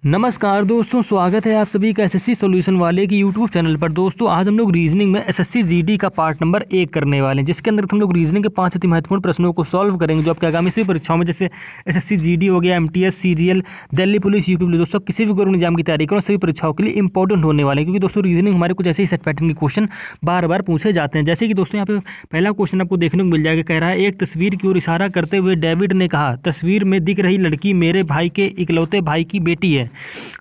नमस्कार दोस्तों, स्वागत है आप सभी का एसएससी सॉल्यूशन वाले की यूट्यूब चैनल पर। दोस्तों आज हम लोग रीजनिंग में एसएससी जीडी का पार्ट नंबर 1 करने वाले हैं, जिसके अंदर हम लोग रीजनिंग के 5 अति महत्वपूर्ण प्रश्नों को सॉल्व करेंगे जो आपके आगामी सभी परीक्षाओं में, जैसे एसएससी जीडी हो गया, MTS, CGL, Delhi police, UP police, दोस्तों किसी भी गवर्नमेंट एग्जाम की तैयारी करो, सभी परीक्षाओं के लिए इंपॉर्टेंट होने वाले हैं। क्योंकि दोस्तों रीजनिंग हमारे कुछ ऐसे ही सेट पैटर्न के क्वेश्चन बार बार पूछे जाते हैं। जैसे कि दोस्तों यहाँ पे पहला क्वेश्चन आपको देखने को मिल जाएगा, कह रहा है एक तस्वीर की ओर इशारा करते हुए डेविड ने कहा, तस्वीर में दिख रही लड़की मेरे भाई के इकलौते भाई की बेटी है।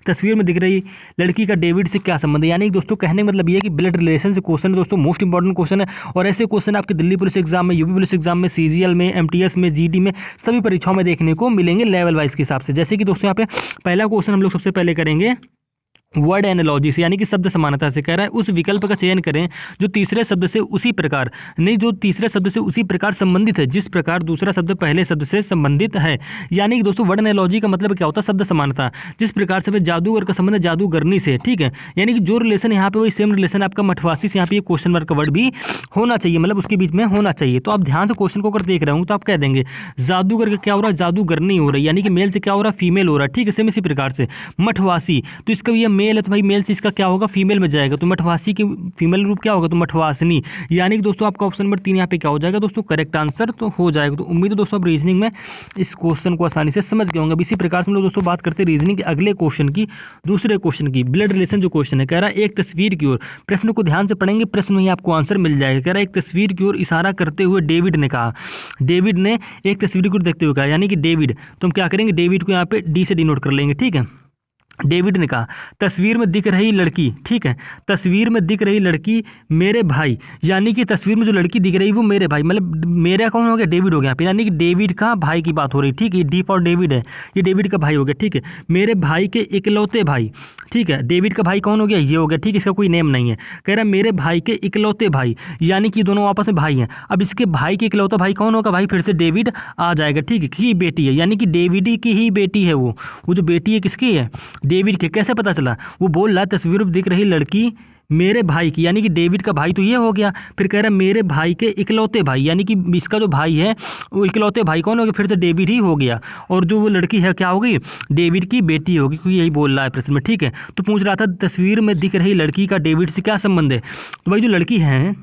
तस्वीर में दिख रही लड़की का डेविड से क्या संबंध है? यानी कि दोस्तों कहने का मतलब ये है कि ब्लड रिलेशन से क्वेश्चन है दोस्तों, मोस्ट इंपॉर्टेंट क्वेश्चन है। और ऐसे क्वेश्चन आपके दिल्ली पुलिस एग्जाम में, यूपी पुलिस एग्जाम में, सीजीएल में, एमटीएस में, जीडी में, सभी परीक्षाओं में देखने को मिलेंगे लेवल वाइज के हिसाब से। जैसे कि दोस्तों यहाँ पे पहला क्वेश्चन हम लोग सबसे पहले करेंगे वर्ड एनालॉजी से, यानी कि शब्द समानता से। कह रहा है उस विकल्प का चयन करें जो तीसरे शब्द से उसी प्रकार, नहीं जो तीसरे शब्द से उसी प्रकार संबंधित है जिस प्रकार दूसरा शब्द पहले शब्द से संबंधित है। यानी कि दोस्तों वर्ड एनालॉजी का मतलब क्या होता है? शब्द समानता। जिस प्रकार से जादूगर का संबंध है जादूगरनी से, ठीक है, यानी कि जो रिलेशन यहाँ पे वही सेम रिलेशन आपका मठवासी से यहाँ पे ये क्वेश्चन मार्क का वर्ड भी होना चाहिए, मतलब उसके बीच में होना चाहिए। तो आप ध्यान से क्वेश्चन को अगर देख रहे हो तो आप कह देंगे जादूगर का क्या हो रहा है? जादूगरनी हो रही है, यानी कि मेल से क्या हो रहा है? फीमेल हो रहा है, ठीक है। सेम इसी प्रकार से मठवासी, तो इसका ये मेल है तो भाई मेल से इसका क्या होगा? फीमेल में जाएगा, तो मठवासी की फीमेल रूप क्या होगा? तो मठवासनी। यानी कि दोस्तों आपका ऑप्शन नंबर 3 यहाँ पे क्या हो जाएगा दोस्तों? करेक्ट आंसर तो हो जाएगा। तो उम्मीद है दोस्तों आप रीजनिंग में इस क्वेश्चन को आसानी से समझ गए होंगे। अब इसी प्रकार से हम लोग दोस्तों बात करते हैं रीजनिंग के अगले क्वेश्चन की, दूसरे क्वेश्चन की। ब्लड रिलेशन जो क्वेश्चन है, कह रहा है एक तस्वीर की ओर, प्रश्न को ध्यान से पढ़ेंगे, प्रश्न में ही आपको आंसर मिल जाएगा। कह रहा है एक तस्वीर की ओर इशारा करते हुए डेविड ने कहा, डेविड ने एक तस्वीर की ओर देखते हुए कहा, यानी कि डेविड, तो हम क्या करेंगे? डेविड को यहाँ पे डी से डिनोट कर लेंगे, ठीक है। डेविड ने कहा तस्वीर में दिख रही लड़की, ठीक है, तस्वीर में दिख रही लड़की मेरे भाई, यानी कि तस्वीर में जो लड़की दिख रही है वो मेरे भाई, मतलब मेरा कौन हो गया? डेविड हो गया यहाँ पे, यानी कि डेविड का भाई की बात हो रही है, ठीक है। डी फॉर डेविड है, ये डेविड का भाई हो गया, ठीक है। मेरे भाई के इकलौते भाई, ठीक है। डेविड का भाई कौन हो गया? ये हो गया, ठीक है। इसका कोई नेम नहीं है। कह रहा है मेरे भाई के इकलौते भाई, यानी कि दोनों आपस में भाई हैं। अब इसके भाई के इकलौता भाई कौन होगा? भाई फिर से डेविड आ जाएगा, ठीक है। की बेटी है, यानी कि डेविड की ही बेटी है वो जो बेटी है किसकी है? डेविड के। कैसे पता चला? वो बोल रहा है तस्वीर में दिख रही लड़की मेरे भाई की, यानी कि डेविड का भाई तो ये हो गया। फिर कह रहा है मेरे भाई के इकलौते भाई, यानी कि इसका जो भाई है वो इकलौते भाई कौन हो गया? फिर से डेविड ही हो गया। और जो वो लड़की है क्या होगी? डेविड की बेटी होगी, क्योंकि यही बोल रहा है प्रश्न में, ठीक है। तो पूछ रहा था तस्वीर में दिख रही लड़की का डेविड से क्या संबंध है? तो भाई जो लड़की है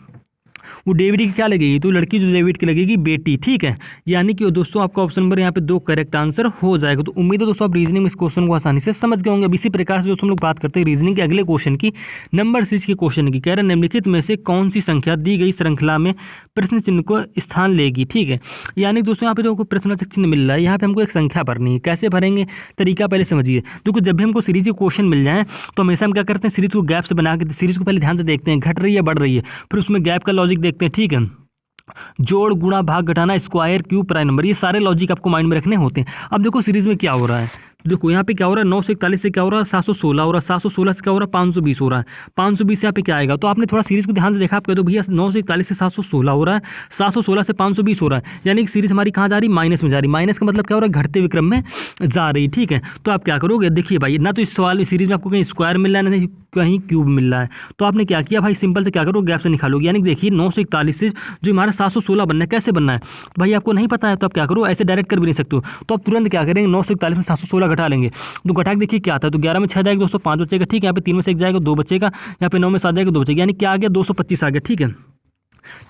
वो डेविड की क्या लगेगी? तो लड़की जो डेविड की लगेगी बेटी, ठीक है। यानी कि दोस्तों आपका ऑप्शन नंबर यहाँ पे 2 करेक्ट आंसर हो जाएगा। तो उम्मीद है दोस्तों आप रीजनिंग में इस क्वेश्चन को आसानी से समझ गए होंगे। अब इसी प्रकार से दोस्तों हम लोग बात करते हैं रीजनिंग के अगले क्वेश्चन की, नंबर 6 के क्वेश्चन की। कह रहे हैं निम्नलिखित में से कौन सी संख्या दी गई श्रृंखला में प्रश्न चिन्ह को स्थान लेगी, ठीक है। यानी दोस्तों यहाँ पे जो प्रश्नवाचक चिन्ह मिल रहा है, यहाँ पे हमको एक संख्या भरनी है। कैसे भरेंगे? तरीका पहले समझिए। देखो जब भी हमको सीरीज के क्वेश्चन मिल जाए तो हमेशा हम क्या करते हैं? सीरीज को गैप से बना के सीरीज को पहले ध्यान से देखते हैं, घट रही है बढ़ रही है, फिर उसमें गैप का लॉजिक देखते हैं, ठीक है। जोड़, गुणा, भाग, घटाना, स्क्वायर, क्यूब, प्राइम नंबर, ये सारे लॉजिक आपको माइंड में रखने होते हैं। अब देखो सीरीज में क्या हो रहा है, देखो यहाँ पे क्या हो रहा है? 9 से 41 से क्या हो रहा है? 716 हो रहा है, 716 से क्या हो रहा है? 520 हो रहा है, 520 से यहाँ पे क्या आएगा? तो आपने थोड़ा सीरीज को ध्यान से देखा, आप कह दो भैया 9 से 41 से 716 हो रहा है, 716 से 520 हो रहा है, यानी कि सीरीज हमारी कहाँ जा रही? माइनस में जा रही। माइनस का मतलब क्या हो रहा है? घटते हुए क्रम में जा रही, ठीक है। तो आप क्या करोगे? देखिए भाई, ना तो इस सवाल सीरीज में आपको कहीं स्क्वायर मिल रहा है, ना कहीं क्यूब मिल रहा है, तो आपने क्या किया भाई? सिंपल से क्या करो? गैप से निकालोगे। यानी देखिए 9 से 41 से जो हमारा 716 बनना है, कैसे बनना है? तो भाई आपको नहीं पता है तो आप क्या करो? ऐसे डायरेक्ट कर भी नहीं सकते हो, तो आप तुरंत क्या करेंगे? 9 से 41 में 716 घटा लेंगे। तो घटा के देखिए क्या आता है, तो 11 में 6 जाएगा दोस्तों, 5 बचेगा, ठीक है। यहाँ पे 3 में से 1 जाएगा, 2 बचेगा, यहाँ पे 9 में 7 जाएगा, 2 बचेगा, यानी क्या आ गया? 225 आ गया, ठीक है।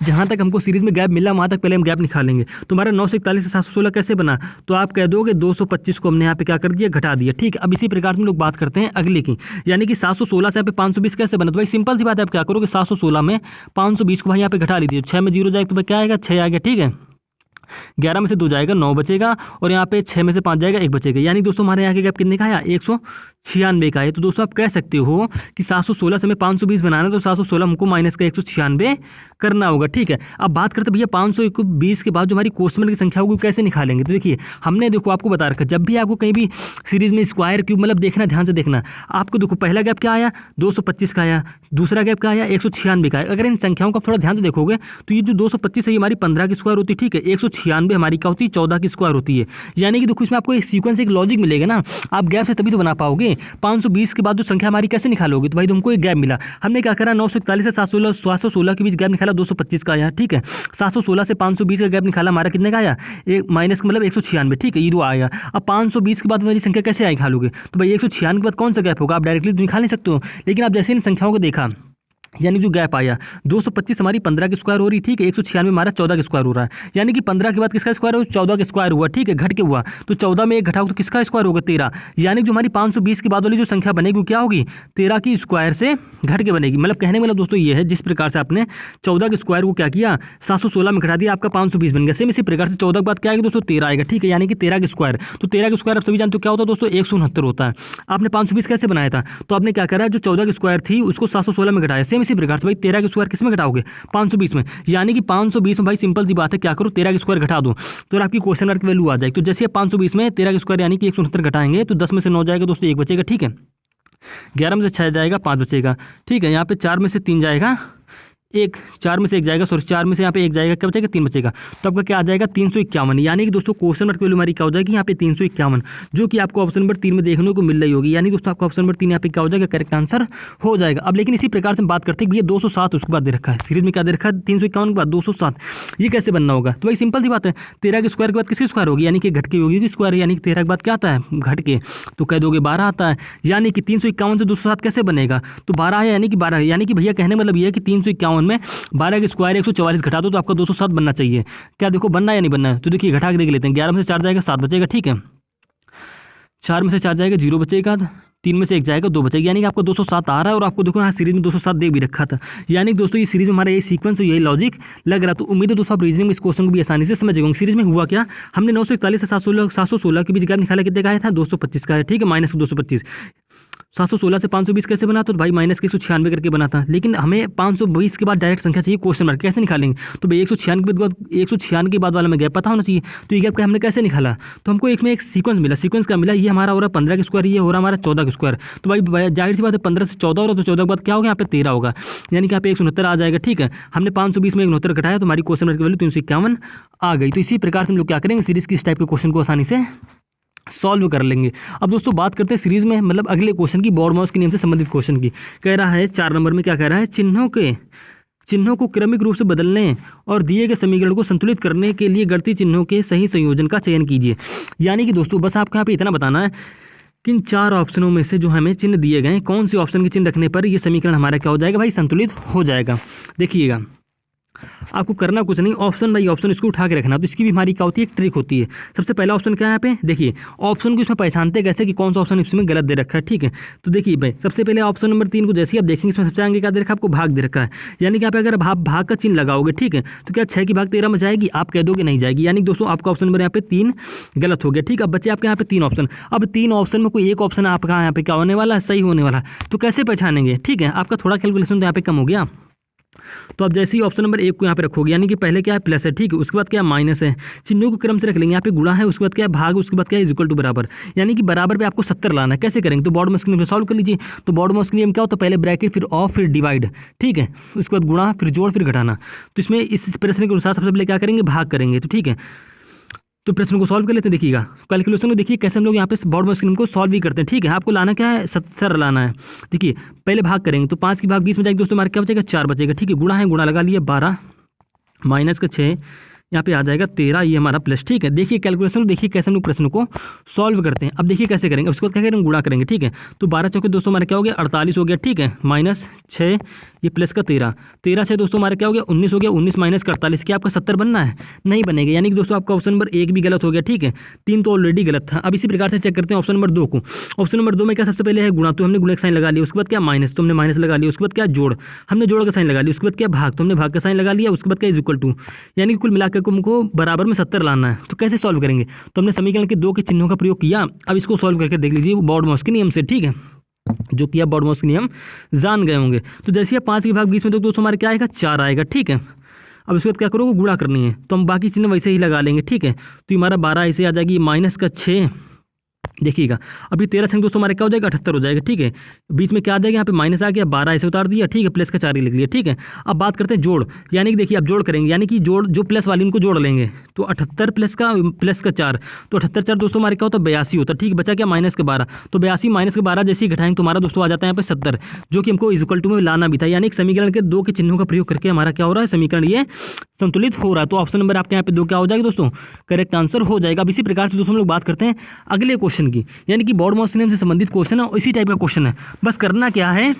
जहाँ तक हमको सीरीज में गैप मिला वहाँ तक पहले हम गैप निकालेंगे। तो हमारा 9 से 41 से 716 कैसे बना? तो आप कह दोगे 225 को हमने यहाँ पे क्या कर दिया? घटा दिया, ठीक है। अब इसी प्रकार से हम लोग बात करते हैं अगले की, यानी कि 716 से यहाँ पे 520 कैसे बना? तो भाई सिंपल सी बात है, आप क्या करोगे? 716 में 520 को भाई यहाँ पे घटा लीजिए, 6 में 0 जाएगा तो भाई क्या आएगा? 6 आ गया, ठीक है। 11 में से 2 जाएगा, 9 बचेगा, और यहाँ पे 6 में से 5 जाएगा, 1 बचेगा, यानी दोस्तों हमारे यहाँ के गैप कितने का आया? 196 का है। तो दोस्तों आप कह सकते हो कि 716 से हमें 520 बनाना है, तो 716 हमको माइनस का 196 करना होगा, ठीक है। अब बात करते भैया 520 के बाद जो हमारी क्वेश्चन की संख्या होगी कैसे निकालेंगे? तो देखिए हमने देखो आपको बता रखा, जब भी आपको कहीं भी सीरीज में स्क्वायर क्यूब मतलब देखना, ध्यान से देखना, आपको देखो पहला गैप क्या आया? 225 का आया, दूसरा गैप क्या आया? 196 का आया। अगर इन संख्याओं का थोड़ा ध्यान से देखोगे तो ये जो 225 है ये हमारी 15 की स्क्वायर होती है, ठीक है। 196 हमारी क्या होती है? 14 की स्क्वायर होती है। यानी कि देखो इसमें आपको एक सीक्वेंस, एक लॉजिक मिलेगा ना, आप गैप से तभी तो बना पाओगे। 520 के बाद जो संख्या हमारी कैसे निकालोगे? तो भाई तुमको एक गैप मिला, हमने क्या करा? 941 से 716 के बीच गैप निकाला, निकाला 225 का आया, ठीक है। 716 से 520 का गैप निकाला, हमारा कितने का आया, एक माइनस मतलब 196, ठीक है, ये आएगा। अब 520 के बाद वाली संख्या कैसे आई निकालोगे, तो भाई 196 के बाद कौन सा गैप होगा, आप डायरेक्टली तो निकाल नहीं सकते हो, लेकिन आप जैसे इन संख्याओं को देखा, यानी जो गैप आया 225 हमारी 15 की स्क्वायर हो रही, ठीक है, 196 हमारा 14 की स्क्वायर हो रहा है, यानी कि 15 के बाद किसका स्क्वायर हो, 14 का स्क्वायर हुआ, ठीक है, घट के हुआ, तो 14 में एक घटाओ तो किसका स्क्वायर होगा, 13, यानी जो हमारी 520 के बाद वाली जो संख्या बनेगी वो क्या होगी, 13 की स्क्वायर से घट के बनेगी। मतलब कहने वाला दोस्तों ये है, जिस प्रकार से आपने 14 के स्क्वायर को क्या किया 716 में घटा दिया, आपका 520 बन गया। सेम इसी प्रकार से 14 के बाद क्या आएगा दोस्तों, 13 आएगा, ठीक है, यानी कि 13 के स्क्वायर, तो 13 के स्क्वायर आप सभी जानते हो क्या होता है दोस्तों, 169 होता है। आपने 520 कैसे बनाया था, तो आपने क्या करा, जो 14 की स्क्वायर थी उसको 716 में घटाया। सेम इसी प्रकार से भाई 13 स्क्वायर किस में घटाओगे, 520 में, यानी कि 520 में भाई सिंपल सी बात है, क्या करो 13 का स्क्वायर घटा दो, तो आपकी क्वेश्चन मार्क की वैल्यू आ जाएगी। तो जैसे 520 में 13 का स्क्वायर यानी कि 169 घटाएंगे तो 10 में से 9 जाएगा दोस्तों, 1 बचेगा, ठीक है, 11 में से 6 जाएगा, 5 बचेगा, ठीक है, यहाँ पे 4 में से 3 जाएगा, एक 4 में से 1 जाएगा, सॉरी 4 में से यहाँ पे 1 जाएगा, क्या बचेगा, 3 बचेगा, तो आपका क्या आ जाएगा 351, यानी कि दोस्तों क्वेश्चन मार्क की वैल्यू हमारी क्या हो जाएगी यहाँ पे 351, जो कि आपको ऑप्शन नंबर 3 में देखने को मिल रही होगी, यानी दोस्तों आपका ऑप्शन नंबर 3 यहाँ पे क्या हो जाएगा, करेक्ट आंसर हो जाएगा। अब लेकिन इसी प्रकार से हम बात करते हैं कि ये 207 उसके बाद दे रखा है, सीरीज में क्या दे रखा है 351 के बाद 207, ये कैसे बनना होगा, तो भाई सिंपल सी बात है, 13 के स्क्वायर के बाद किसकी स्क्वायर होगी, यानी कि घट की होगी स्क्वायर, यानी कि 13 के बाद क्या आता है घट के, तो कह दोगे 12 आता है, यानी कि 351 से 207 कैसे बनेगा, तो 12 है, यानी कि 12 है, यानी कि भैया कहने मतलब ये है कि 351 में 12 स्क्वायर 144 घटा दो तो आपका 207 बनना चाहिए। क्या देखो बनना है या नहीं बनना है, तो देखिए घटा के देख लेते हैं, 11 में से 4 जाएगा 7 बचेगा, ठीक है, 4 में से 4 जाएगा 0 बचेगा, 3 में से 1 जाएगा 2 बचेगा, यानी कि आपको 207 आ रहा है, और आपको देखो यहाँ सीरीज में 207 दे भी रखा था, यानी कि दोस्तों ये सीरीज में हमारा यही सीक्वेंस और यही लॉजिक लग रहा। तो उम्मीद है दोस्तों आप रीजनिंग में इस क्वेश्चन को भी आसानी से समझ गए। सीरीज में हुआ क्या, हमने 941 से 716 के बीच गैप निकाला, कितने का आया था 225 का है, ठीक है, माइनस 225, 716 से 520 कैसे बना, तो भाई माइनस के 196 करके बना था, लेकिन हमें 520 के बाद डायरेक्ट संख्या चाहिए, क्वेश्चन मार्क कैसे निकालेंगे, तो भाई 196 के बाद वाला में गैप पता होना चाहिए, तो ये गैप का हमने कैसे निकाला, तो हमको एक में एक सीक्वेंस मिला, सीक्वेंस का मिला, ये हमारा हो रहा 15 का स्क्वायर, ये हो रहा हमारा 14 का स्क्वायर, तो भाई जाहिर सी बात है 15 से 14 हो रहा, तो 14 के बाद क्या होगा यहाँ पे 13 होगा, यानी कि यहाँ पे 169 आ जाएगा, ठीक है, हमने 520 में 169 घटाया, तो हमारी क्वेश्चन मार्क की वैल्यू 351 आ गई। तो इसी प्रकार से हम लोग क्या करेंगे, सीरीज की इस टाइप के क्वेश्चन को आसानी से सॉल्व कर लेंगे। अब दोस्तों बात करते हैं सीरीज में मतलब अगले क्वेश्चन की, बॉर्डमॉस के नियम से संबंधित क्वेश्चन की। कह रहा है 4 नंबर में, क्या कह रहा है, चिन्हों को क्रमिक रूप से बदलने और दिए गए समीकरण को संतुलित करने के लिए गणितीय चिन्हों के सही संयोजन का चयन कीजिए। यानी कि दोस्तों बस आपको यहाँ पे इतना बताना है कि इन 4 ऑप्शनों में से जो हमें चिन्ह दिए गए, कौन से ऑप्शन के चिन्ह रखने पर ये समीकरण हमारा क्या हो जाएगा भाई, संतुलित हो जाएगा। देखिएगा आपको करना कुछ नहीं, ऑप्शन बाई ऑप्शन इसको उठा के रखना, तो इसकी भी हमारी क्या होती है, एक ट्रिक होती है। सबसे पहला ऑप्शन क्या है यहाँ पे, देखिए ऑप्शन को इसमें पहचानते कैसे कि कौन सा ऑप्शन इसमें गलत दे रखा है, ठीक है, तो देखिए भाई सबसे पहले ऑप्शन नंबर 3 को जैसे ही आप देखेंगे इसमें सबसे आगे क्या दे रखा है, आपको भाग दे रखा है, यानी कि यहाँ पे अगर आप भाग का चिन्ह लगाओगे, ठीक है, तो क्या 6 की भाग 13 में जाएगी, आप कह दोगे नहीं जाएगी, यानी दोस्तों आपका ऑप्शन नंबर यहाँ पे 3 गलत हो गया, ठीक है। अब बच्चे आपके यहाँ पे 3 ऑप्शन, अब 3 ऑप्शन में कोई एक ऑप्शन आपका यहाँ पे क्या होने वाला है, सही होने वाला है, तो कैसे पहचानेंगे, ठीक है, आपका थोड़ा कैलकुलेशन तो यहाँ पे कम हो गया। तो अब जैसे ही ऑप्शन नंबर 1 को यहाँ पे रखोगे, यानी कि पहले क्या है प्लस है, ठीक है, उसके बाद क्या है माइनस है, चिन्हों को क्रम से रख लेंगे, यहाँ पे गुणा है, उसके बाद क्या है भाग, उसके बाद क्या है इक्वल टू बराबर, यानी कि बराबर पे आपको 70 लाना है। कैसे करेंगे, तो बॉर्डमॉस के नियम से सॉल्व कर लीजिए। तो बॉर्डमॉस के नियम क्या होता है, पहले ब्रैकेट फिर ऑफ फिर डिवाइड, ठीक है, उसके बाद गुणा फिर जोड़ फिर घटाना। तो इसमें इस प्रश्न के अनुसार सबसे पहले क्या करेंगे, भाग करेंगे, तो ठीक है, तो प्रश्न को सॉल्व कर लेते हैं। देखिएगा कैलकुलेशन को देखिए कैसे हम लोग यहाँ पे बॉर्डमॉस के नियम को सॉल्व भी करते हैं, ठीक है। आपको लाना क्या है, 70 लाना है। देखिए पहले भाग करेंगे तो 5 की भाग 20 में जाएगी दोस्तों, हमारे क्या बचेगा 4 बचेगा, ठीक है, गुणा है, गुणा लगा लिया 12 माइनस का 6 यहाँ पे आ जाएगा 13, ये हमारा प्लस, ठीक है। देखिए कैलकुलेशन देखिए कैसे हम लोग प्रश्न को सॉल्व करते हैं। अब देखिए कैसे करेंगे, उसके बाद क्या करेंगे, गुणा करेंगे, ठीक है। तो 12 चौके दोस्तों हमारे क्या हो गया 48 हो गया, ठीक है, माइनस 6 ये प्लस का 13, 13 से दोस्तों हमारे क्या हो गया 19 हो गया, 19 माइनस का 48, क्या आपका 70 बनना है, नहीं बनेगा, यानी कि दोस्तों आपका ऑप्शन नंबर 1 भी गलत हो गया, ठीक है, 3 तो ऑलरेडी गलत था। अब इसी प्रकार से चेक करते हैं ऑप्शन नंबर 2 को। ऑप्शन नंबर 2 में क्या सबसे पहले है गुणा, तो हमने गुणा का साइन लगा लिया, उसके बाद क्या माइनस, तो हमने माइनस लगा लिया, उसके बाद क्या जोड़, हमने जोड़ का साइन लगा लिया, उसके बाद क्या भाग, तो हमने भाग का साइन लगा लिया, उसके बाद क्या इज इक्वल टू, यानी कि कुल मिलाकर हमको बराबर में 70 लाना है। तो कैसे सॉल्व करेंगे, तो हमने समीकरण के 2 के चिन्हों का प्रयोग किया। अब इसको सॉल्व करके देख लीजिए बॉर्डमॉस के नियम से, ठीक है, जो कि आप बॉर्डमॉस के नियम जान गए होंगे। तो जैसे 5 की भाग 20 में तो दोस्तों हमारे क्या आएगा 4 आएगा, ठीक है। अब इसके बाद क्या करोगे, गुणा करनी है, तो हम बाकी चिन्ह वैसे ही लगा लेंगे, ठीक है। तो हमारा 12 ऐसे आ जाएगी, माइनस का 6 देखिएगा अभी 13 संग दोस्तों हमारे क्या हो जाएगा 78 हो जाएगा, ठीक है। बीच में क्या आ जाएगा, यहाँ पे माइनस आ गया, 12 ऐसे उतार दिया, ठीक है, प्लस का 4 ही लिख लिया, ठीक है। अब बात करते हैं जोड़, यानी कि देखिए अब जोड़ करेंगे, यानी कि जोड़ जो प्लस वाली उनको जोड़ लेंगे, तो 78 प्लस का 4, तो 78 4 दोस्तों हमारे क्या होता है 82 होता है, ठीक है। बचा क्या माइनस के 12, तो 82 माइनस के 12 जैसे ही घटाएंगे तो हमारा दोस्तों आ जाता है यहाँ पे 70, जो कि हमको इक्वल टू में लाना भी था, यानी कि समीकरण के दो के चिन्हों का प्रयोग करके हमारा क्या हो रहा है, समीकरण ये संतुलित हो रहा है। तो ऑप्शन नंबर आपके यहाँ पे 2 क्या हो जाएगा दोस्तों, करेक्ट आंसर हो जाएगा। अब इसी प्रकार से दोस्तों हम लोग बात करते हैं अगले क्वेश्चन की, यानी कि बॉड मॉस नियम से संबंधित क्वेश्चन है, इसी टाइप का क्वेश्चन है। बस करना क्या है,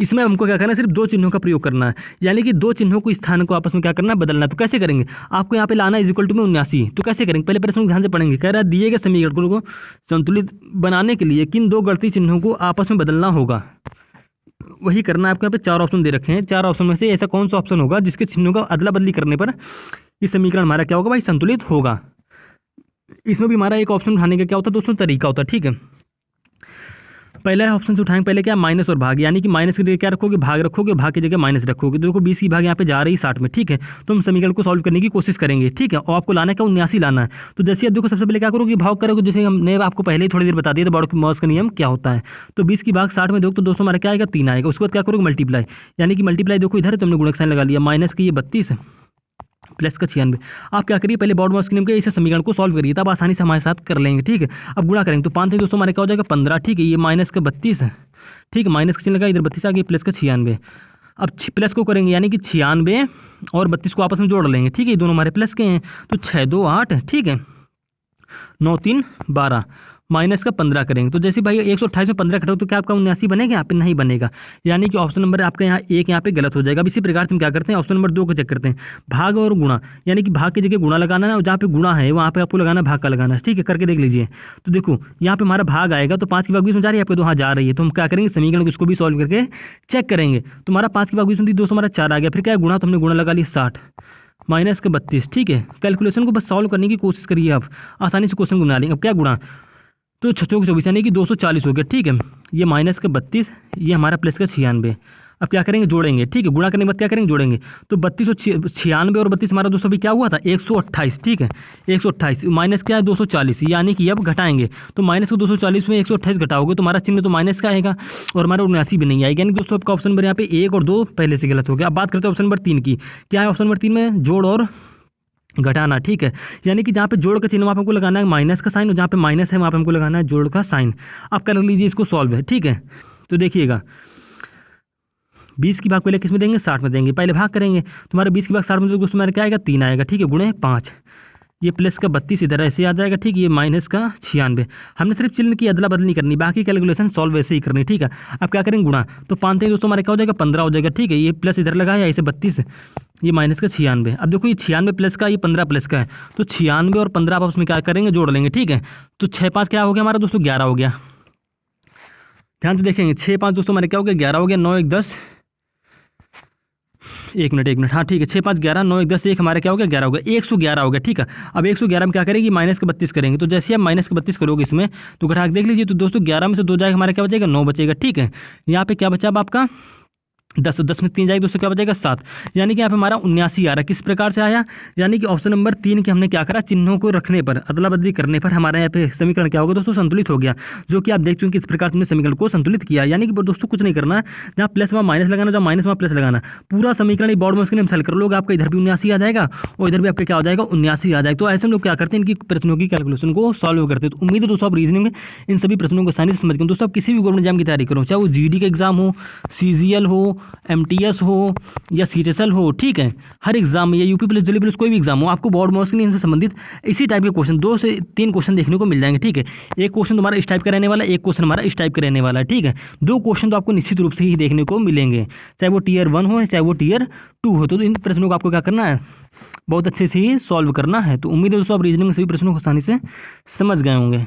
इसमें हमको क्या करना है, सिर्फ 2 चिन्हों का प्रयोग करना है, यानी कि 2 चिन्हों को स्थान को आपस में क्या करना है, बदलना है। तो कैसे करेंगे, आपको यहाँ पे लाना है इक्वल टू में 79, तो कैसे करेंगे, पहले प्रश्न ध्यान से पढ़ेंगे। कह रहा है दिए गए समीकरण को संतुलित बनाने के लिए किन 2 गणितीय चिन्हों को आपस में बदलना होगा। वही करना है आपको, यहाँ पे 4 ऑप्शन दे रखे हैं, 4 ऑप्शन में से ऐसा कौन सा ऑप्शन होगा जिसके चिन्हों का अदला बदली करने पर ये समीकरण हमारा क्या होगा भाई, संतुलित होगा। इसमें भी हमारा एक ऑप्शन उठाने का क्या होता है दोस्तों, तरीका होता है, ठीक है। पहला ऑप्शन से उठाएंगे, पहले क्या माइनस और भाग, यानी कि माइनस की जगह क्या रखोगे, भाग रखोगे, भाग की जगह माइनस रखोगे। तो देखो 20 की भाग यहाँ पे जा रही है 60 में, ठीक है। तो हम समीकरण को सॉल्व करने की कोशिश करेंगे, ठीक है। और आपको लाना क्या 79 लाना है। तो जैसे अब देखो सबसे पहले क्या करोगे, भाग करोगे, जैसे हमने आपको पहले ही थोड़ी देर बता दिया था बॉड मॉस का नियम क्या होता है। तो 20 की भाग 60 में देखो तो दोस्तों हमारा क्या आएगा, 3 आएगा। उसके बाद क्या करोगे, मल्टीप्लाई, यानी कि मल्टीप्लाई देखो इधर है तो हमने गुणक साइन लगा लिया, माइनस की ये 32 प्लस का 96। आप क्या करिए, पहले बॉड मॉस के नियम के इस समीकरण को सॉल्व करिए, तब आसानी से हमारे साथ कर लेंगे, ठीक है। अब गुणा करेंगे तो 5 से दोस्तों हमारे क्या हो जाएगा 15, ठीक है। ये माइनस का 32 है, ठीक है, माइनस का चिन्ह लगा, इधर 32 आ गया, प्लस का 96। अब प्लस को करेंगे, यानी कि 96 और 32 को आपस में जोड़ लेंगे, ठीक है। ये दोनों हमारे प्लस के हैं, तो 6 2 8, ठीक है, 9 3 12, माइनस का 15 करेंगे। तो जैसे भाई 128 में 15 घटाओ तो क्या आपका 79 बनेगा, यहाँ पे नहीं बनेगा, यानी कि ऑप्शन नंबर आपका यहाँ एक यहाँ पे गलत हो जाएगा। अब इसी प्रकार से हम क्या करते हैं, ऑप्शन नंबर 2 को चेक करते हैं, भाग और गुणा, यानी कि भाग की जगह गुणा लगाना है, और जहाँ पे गुणा है वहाँ पे आपको लगाना भाग का लगाना है, ठीक है। करके देख लीजिए, तो देखो यहाँ पे हमारा भाग आएगा, तो 5 की भाग 20 में जा रही है आपको, तो हाँ जा रही है। तो हम क्या करेंगे, समीकरण को इसको भी सॉल्व करके चेक करेंगे। तो हमारा 5 की भाग 20 में दोस्तों हमारा 4 आ गया, फिर क्या है गुणा, तो हमने गुणा लगा लिया 60 माइनस के 32, ठीक है। कैलकुलेशन को बस सॉल्व करने की कोशिश करिए, आप आसानी से क्वेश्चन को बना लेंगे। अब क्या गुणा, तो 6 चौक 24 यानी कि 240 हो गया, ठीक है। ये माइनस का 32, ये हमारा प्लस का 96। अब क्या करेंगे, जोड़ेंगे, ठीक है। गुणा करने के बाद क्या करेंगे, जोड़ेंगे। तो 32 और 96 और 32 हमारा दोस्तों अभी क्या हुआ था 128, ठीक है। 128 माइनस क्या है 240, यानी कि अब घटाएंगे, तो माइनस को 240 में 128 घटाओगे तो हमारा चिन्ह तो माइनस का आएगा और हमारा 79 भी नहीं आएगा, यानी दोस्तों आपका ऑप्शन नंबर यहाँ पे 1 और 2 पहले से गलत हो गया। अब बात करते हैं ऑप्शन नंबर 3 की, क्या है ऑप्शन नंबर 3 में, जोड़ और घटाना, ठीक है। यानी कि जहाँ पे जोड़ का चिन्ह वहाँ पे हमको लगाना है माइनस का साइन, और जहाँ पे माइनस है वहाँ पे हमको लगाना है जोड़ का साइन। अब कर लीजिए इसको सॉल्व है, ठीक है। तो देखिएगा 20 की भाग पहले किस में देंगे, 60 में देंगे, पहले भाग करेंगे। तुम्हारे 20 की भाग 60 में दोस्तों तुम्हारा क्या आएगा, 3 आएगा, ठीक है, गुणे 5, ये प्लस का 32 इधर ऐसे आ जाएगा, ठीक है। ये माइनस का 96, हमने सिर्फ चिन्ह की अदला बदली करनी, बाकी कैलकुलेशन सॉल्व वैसे ही करनी, ठीक है। अब क्या करेंगे गुणा, तो 5 से दोस्तों हमारे क्या हो जाएगा 15 हो जाएगा, ठीक है। ये प्लस इधर लगाया ऐसे 32, ये माइनस का 96। अब देखो ये 96 प्लस का, ये 15 प्लस का है, तो 96 और 15 आपस में क्या करेंगे, जोड़ लेंगे, ठीक है। तो 6 5 क्या हो गया हमारा दोस्तों 11 हो गया, ध्यान से देखेंगे। 6 5 दोस्तों हमारे क्या हो गया 11 हो गया, 9 1 10, 1 मिनट, हाँ ठीक है, 6 5 11, 9 1 10, 1 हमारे क्या हो गया 11 हो गया, 111 हो गया, ठीक है। अब 111 में क्या करेंगे, माइनस का 32 करेंगे, तो जैसे आप माइनस का 32 करोगे इसमें तो घटा के देख लीजिए, तो दोस्तों 11 में से 2 जाएगा हमारा क्या बचेगा 9 बचेगा, ठीक है। यहाँ पे क्या बचा अब आपका 10, 10 में 3 जाएगी दोस्तों क्या बचेगा 7, यानी कि यहाँ पे हमारा 79 आ रहा है। किस प्रकार से आया, यानी कि ऑप्शन नंबर 3 के हमने क्या करा, चिन्हों को रखने पर अदला बदली करने पर हमारे यहाँ पे समीकरण क्या होगा दोस्तों, संतुलित हो गया। जो कि आप देख चुके किस प्रकार से हमने समीकरण को संतुलित किया, यानी कि दोस्तों कुछ नहीं करना, जहाँ प्लस वहाँ माइनस लगाना, जहाँ माइनस वहाँ प्लस लगाना, पूरा समीकरण बॉर्ड में उसके हल कर लोगे, आपका इधर भी 79 आ जाएगा और इधर भी आपका क्या हो जाएगा 79 आ जाएगा। तो ऐसे हम लोग क्या करते हैं, इनकी प्रश्नों की कैलकुलेशन को सॉल्व करते हैं। तो उम्मीद है दोस्तों आप रीजनिंग में इन सभी प्रश्नों को आसानी से समझ गए। दोस्तों आप किसी भी गवर्नमेंट एग्जाम की तैयारी करो, चाहे वो जीडी का एग्जाम हो, सीजीएल हो, एमटीएस हो या सीटेसल हो, ठीक है, हर एग्जाम में या यूपी पुलिस दिल्ली पुलिस कोई भी एग्जाम हो, आपको बोर्ड मॉस के नियम से संबंधित इसी टाइप के क्वेश्चन 2 से 3 क्वेश्चन देखने को मिल जाएंगे, ठीक है। एक क्वेश्चन तुम्हारा इस टाइप का रहने वाला है, एक क्वेश्चन हमारा इस टाइप का रहने वाला है, ठीक है। 2 क्वेश्चन तो आपको निश्चित रूप से ही देखने को मिलेंगे, चाहे वो टीयर 1 हो चाहे वो टीयर 2 हो। तो इन प्रश्नों को आपको क्या करना है, बहुत अच्छे से ही सॉल्व करना है। तो उम्मीद है दोस्तों आप रीजनिंग में सभी प्रश्नों को आसानी से समझ गए होंगे।